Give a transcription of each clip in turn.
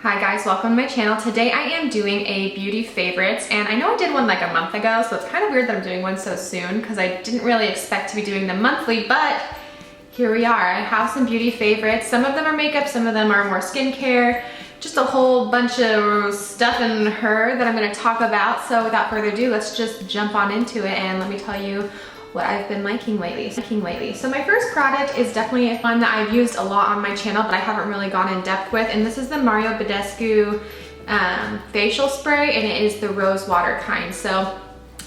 Hi guys, welcome to my channel. Today I am doing a beauty favorites, and I know I did one like a month ago, so it's kind of weird that I'm doing one so soon because I didn't really expect to be doing them monthly, but here we are. I have some beauty favorites. Some of them are makeup, some of them are more skincare, just a whole bunch of stuff in her that I'm going to talk about. So without further ado, let's just jump on into it and let me tell you what I've been liking lately. So my first product is definitely one that I've used a lot on my channel, but I haven't really gone in depth with, and this is the Mario Badescu facial spray, and it is the rose water kind. So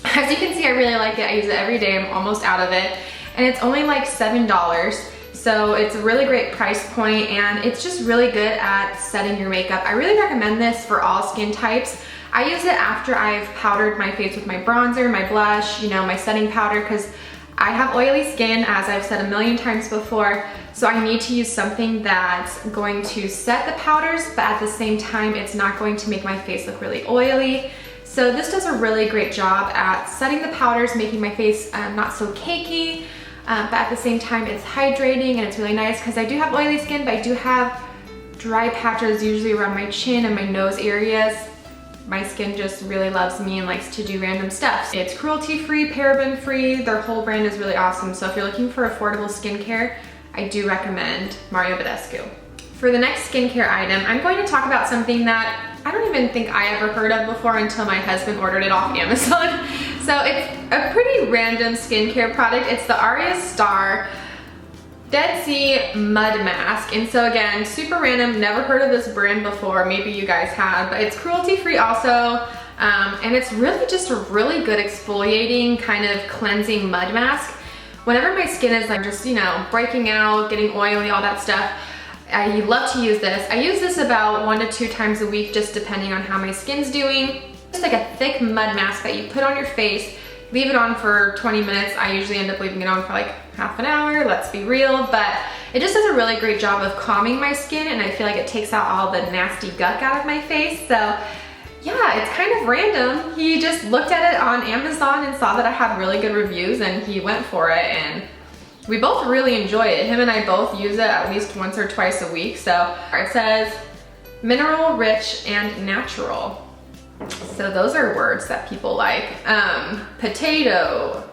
as you can see, I really like it. I use it every day. I'm almost out of it, and it's only like $7. So it's a really great price point, and it's just really good at setting your makeup. I really recommend this for all skin types. I use it after I've powdered my face with my bronzer, my blush, you know, my setting powder, because I have oily skin, as I've said a million times before, so I need to use something that's going to set the powders, but at the same time, it's not going to make my face look really oily. So this does a really great job at setting the powders, making my face not so cakey, but at the same time, it's hydrating and it's really nice because I do have oily skin, but I do have dry patches usually around my chin and my nose areas. My skin just really loves me and likes to do random stuff. It's cruelty-free, paraben-free. Their whole brand is really awesome. So if you're looking for affordable skincare, I do recommend Mario Badescu. For the next skincare item, I'm going to talk about something that I don't even think I ever heard of before until my husband ordered it off Amazon. So it's a pretty random skincare product. It's the Aria Star Dead Sea Mud Mask. And so again, super random, never heard of this brand before. Maybe you guys have, but it's cruelty free also. And it's really just a really good exfoliating kind of cleansing mud mask. Whenever my skin is like just, you know, breaking out, getting oily, all that stuff, I love to use this. I use this about 1 to 2 times a week, just depending on how my skin's doing. Just like a thick mud mask that you put on your face, leave it on for 20 minutes. I usually end up leaving it on for like half an hour, let's be real, but it just does a really great job of calming my skin, and I feel like it takes out all the nasty gunk out of my face. So yeah, it's kind of random. He just looked at it on Amazon and saw that I had really good reviews, and he went for it, and we both really enjoy it. Him and I both use it at least once or twice a week. So it says mineral rich and natural. So those are words that people like. Potato,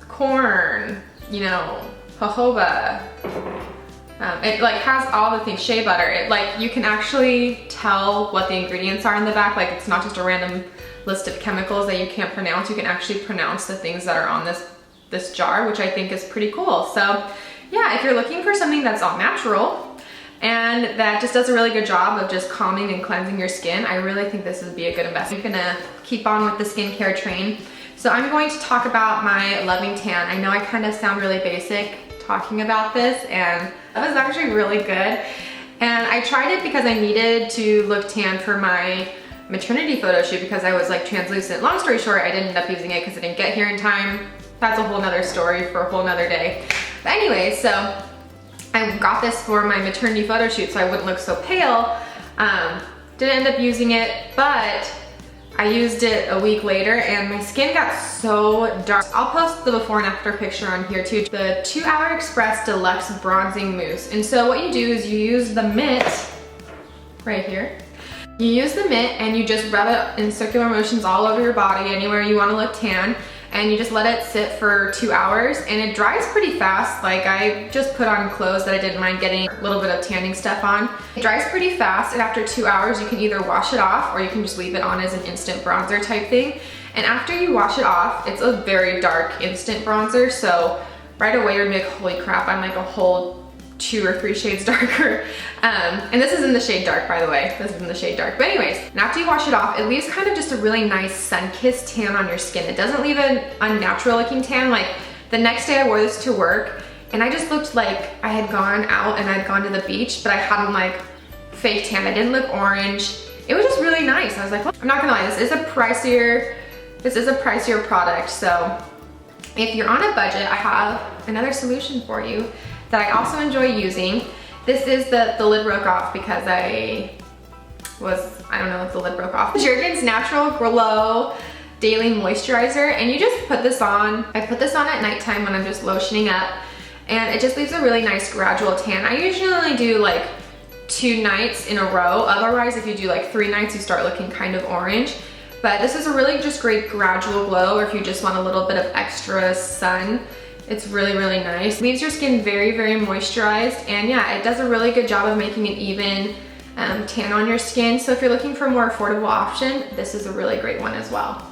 corn, you know, jojoba. It like has all the things, shea butter. It like, you can actually tell what the ingredients are in the back. Like, it's not just a random list of chemicals that you can't pronounce. You can actually pronounce the things that are on this jar, which I think is pretty cool. So yeah, if you're looking for something that's all natural and that just does a really good job of just calming and cleansing your skin, I really think this would be a good investment. I'm gonna keep on with the skincare train. So I'm going to talk about my Loving Tan. I know I kind of sound really basic talking about this, and that was actually really good. And I tried it because I needed to look tan for my maternity photo shoot because I was like translucent. Long story short, I didn't end up using it because I didn't get here in time. That's a whole nother story for a whole nother day. But anyway, so I got this for my maternity photo shoot so I wouldn't look so pale. Didn't end up using it, but I used it a week later and my skin got so dark. I'll post the before and after picture on here too. The 2 Hour Express Deluxe Bronzing Mousse. And so what you do is you use the mitt right here. You use the mitt and you just rub it in circular motions all over your body, anywhere you want to look tan. And you just let it sit for 2 hours, and it dries pretty fast. Like, I just put on clothes that I didn't mind getting a little bit of tanning stuff on. It dries pretty fast, and after 2 hours, you can either wash it off or you can just leave it on as an instant bronzer type thing. And after you wash it off, it's a very dark instant bronzer, so right away you're like, holy crap, I'm like a whole 2 or 3 shades darker. And this is in the shade dark, by the way. This is in the shade dark. But anyways, and after you wash it off, it leaves kind of just a really nice sun-kissed tan on your skin. It doesn't leave an unnatural looking tan. Like, the next day I wore this to work and I just looked like I had gone out and I'd gone to the beach, but I hadn't like fake tan. I didn't look orange. It was just really nice. I was like, well, I'm not gonna lie, this is a pricier product. So if you're on a budget, I have another solution for you that I also enjoy using. This is the lid broke off because I don't know if the lid broke off. Jergens Natural Glow Daily Moisturizer, and you just put this on. I put this on at nighttime when I'm just lotioning up, and it just leaves a really nice gradual tan. I usually do like 2 nights in a row. Otherwise, if you do like 3 nights, you start looking kind of orange. But this is a really just great gradual glow, or if you just want a little bit of extra sun. It's really, really nice. Leaves your skin very, very moisturized, and yeah, it does a really good job of making an even tan on your skin. So if you're looking for a more affordable option, this is a really great one as well.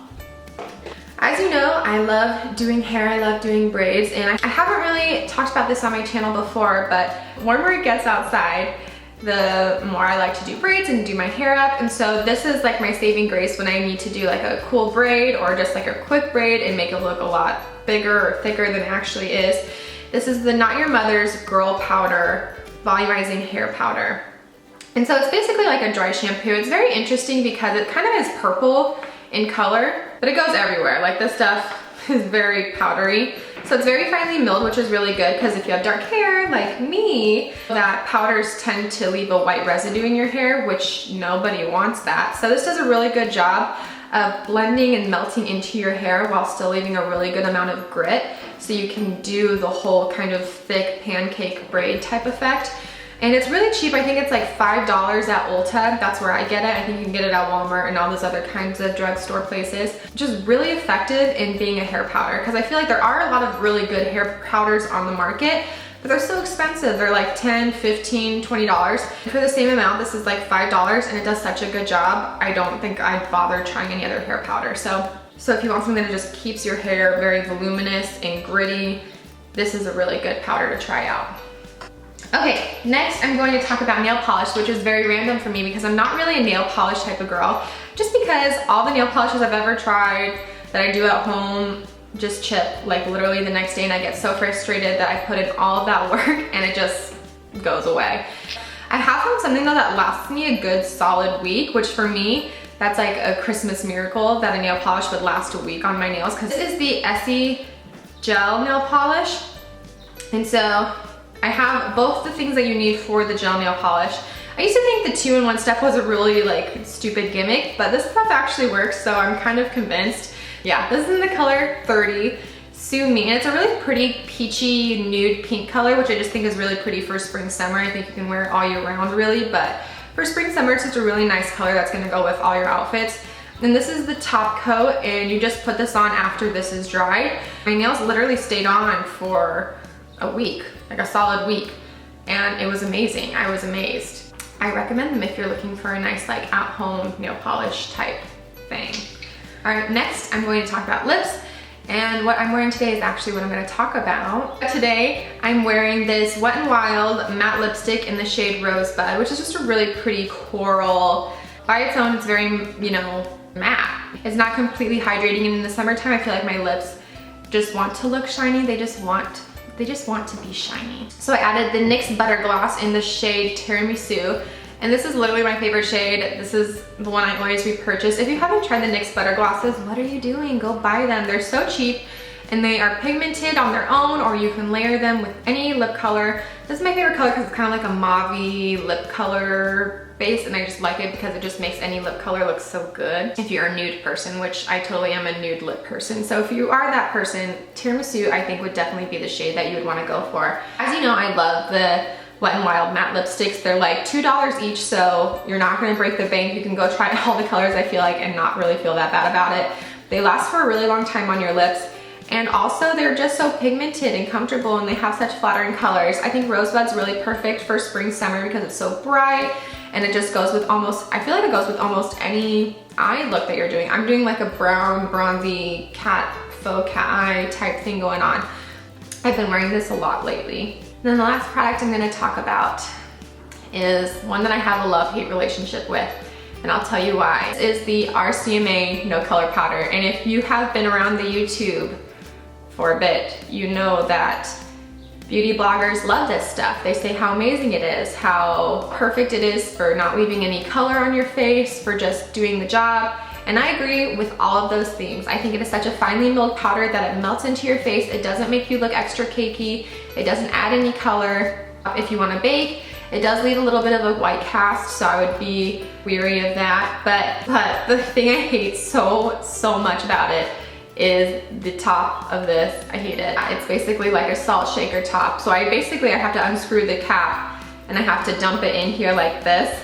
As you know, I love doing hair, I love doing braids, and I haven't really talked about this on my channel before, but the warmer it gets outside, the more I like to do braids and do my hair up. And so this is like my saving grace when I need to do like a cool braid or just like a quick braid and make it look a lot bigger or thicker than it actually is. This is the Not Your Mother's Girl Powder Volumizing Hair Powder. And so it's basically like a dry shampoo. It's very interesting because it kind of is purple in color, but it goes everywhere. Like this stuff is very powdery. So it's very finely milled, which is really good because if you have dark hair like me, that powders tend to leave a white residue in your hair, which nobody wants that. So this does a really good job of blending and melting into your hair while still leaving a really good amount of grit. So you can do the whole kind of thick pancake braid type effect. And it's really cheap. I think it's like $5 at Ulta. That's where I get it. I think you can get it at Walmart and all those other kinds of drugstore places. Just really effective in being a hair powder, because I feel like there are a lot of really good hair powders on the market, but they're so expensive. They're like $10, $15, $20. For the same amount, this is like $5 and it does such a good job. I don't think I'd bother trying any other hair powder. So if you want something that just keeps your hair very voluminous and gritty, this is a really good powder to try out. Okay, next I'm going to talk about nail polish, which is very random for me because I'm not really a nail polish type of girl, just because all the nail polishes I've ever tried that I do at home just chip like literally the next day, and I get so frustrated that I put in all of that work and it just goes away. I have found something though that lasts me a good solid week, which for me, that's like a Christmas miracle that a nail polish would last a week on my nails, because this is the Essie Gel Nail Polish. And so I have both the things that you need for the gel nail polish. I used to think the 2-in-1 stuff was a really like stupid gimmick, but this stuff actually works, so I'm kind of convinced. Yeah, this is in the color 30, Sue Me, and it's a really pretty peachy nude pink color, which I just think is really pretty for spring, summer. I think you can wear it all year round really, but for spring, summer, it's just a really nice color that's gonna go with all your outfits. And this is the top coat, and you just put this on after this is dried. My nails literally stayed on for a week, like a solid week, and it was amazing. I was amazed. I recommend them if you're looking for a nice like at-home nail polish type thing. All right, next I'm going to talk about lips, and what I'm wearing today is actually what I'm going to talk about. Today I'm wearing this Wet n Wild matte lipstick in the shade Rosebud, which is just a really pretty coral. By its own, it's very, you know, matte. It's not completely hydrating, and in the summertime I feel like my lips just want to look shiny. They just want to be shiny. So I added the NYX Butter Gloss in the shade Tiramisu, and this is literally my favorite shade. This is the one I always repurchase. If you haven't tried the NYX Butter Glosses, what are you doing? Go buy them. They're so cheap, and they are pigmented on their own, or you can layer them with any lip color. This is my favorite color because it's kind of like a mauve-y lip color base, and I just like it because it just makes any lip color look so good if you're a nude person, which I totally am a nude lip person. So if you are that person, Tiramisu I think would definitely be the shade that you would want to go for. As you know, I love the Wet n Wild matte lipsticks. They're like $2 each, so you're not going to break the bank. You can go try all the colors, I feel like, and not really feel that bad about it. They last for a really long time on your lips. And also they're just so pigmented and comfortable, and they have such flattering colors. I think Rosebud's really perfect for spring, summer because it's so bright, and it just goes with almost, I feel like it goes with almost any eye look that you're doing. I'm doing like a brown, bronzy faux cat eye type thing going on. I've been wearing this a lot lately. And then the last product I'm gonna talk about is one that I have a love-hate relationship with, and I'll tell you why. This is the RCMA No Color Powder, and if you have been around the YouTube for a bit, you know that beauty bloggers love this stuff. They say how amazing it is, how perfect it is for not leaving any color on your face, for just doing the job. And I agree with all of those things. I think it is such a finely milled powder that it melts into your face. It doesn't make you look extra cakey. It doesn't add any color. If you want to bake, it does leave a little bit of a white cast, so I would be weary of that. But the thing I hate so much about it is the top of this. I hate it. It's basically like a salt shaker top. So I have to unscrew the cap and I have to dump it in here like this,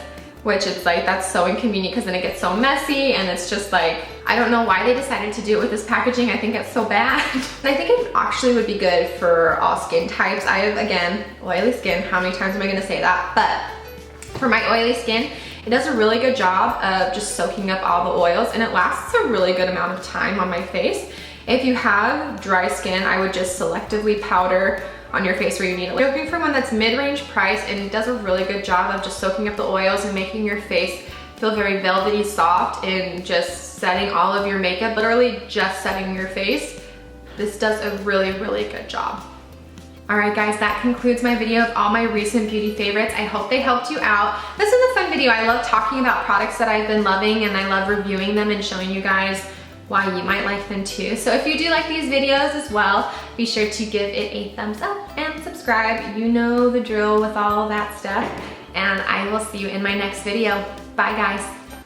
which it's like, that's so inconvenient because then it gets so messy and it's just like, I don't know why they decided to do it with this packaging. I think it's so bad. And I think it actually would be good for all skin types. I have, again, oily skin. How many times am I gonna say that? But for my oily skin, it does a really good job of just soaking up all the oils, and it lasts a really good amount of time on my face. If you have dry skin, I would just selectively powder on your face where you need it. You're looking for one that's mid-range price and it does a really good job of just soaking up the oils and making your face feel very velvety soft and just setting all of your makeup, literally just setting your face. This does a really, really good job. All right guys, that concludes my video of all my recent beauty favorites. I hope they helped you out. This is a fun video. I love talking about products that I've been loving, and I love reviewing them and showing you guys why you might like them too. So if you do like these videos as well, be sure to give it a thumbs up and subscribe. You know the drill with all that stuff. And I will see you in my next video. Bye guys.